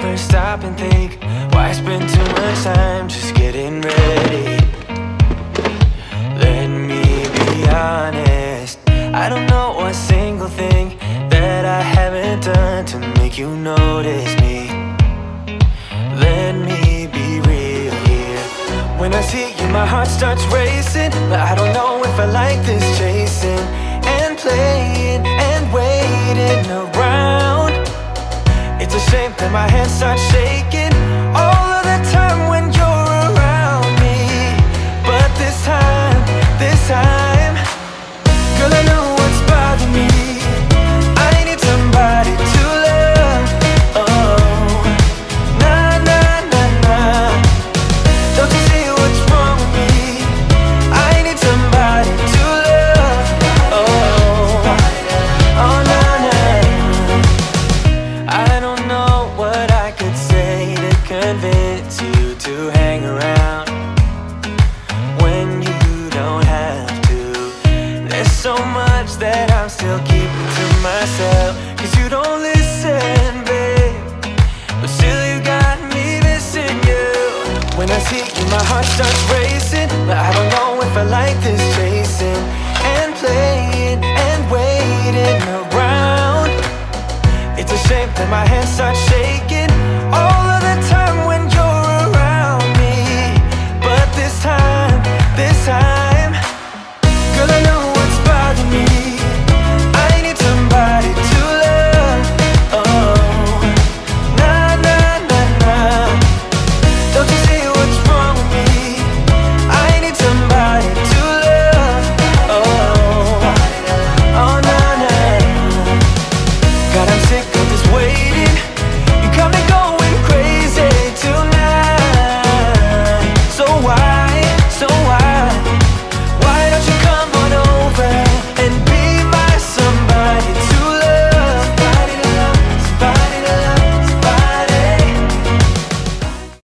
ever stop and think, why spend too much time just getting ready? Let me be honest, I don't know one single thing that I haven't done to make you notice me. Let me be real here. When I see you, my heart starts racing, but I don't know if I like this chasing and playing and waiting around. It's a shame that my hands start shaking all of the time when you're around me. But this time, girl, I know what's bothering me. I need somebody to love. Oh, nah, nah, nah, nah. Don't you see what's wrong with me? I need somebody to love. Oh, oh, nah, nah. I don't know what I could say to convince you to hang around when you don't have to. There's so much that I'm still keeping to myself, 'cause you don't listen, babe. But still you got me missing you. When I see you, my heart starts racing, but I don't know if I like this chasing and playing and waiting around. It's a shame that my hands start shaking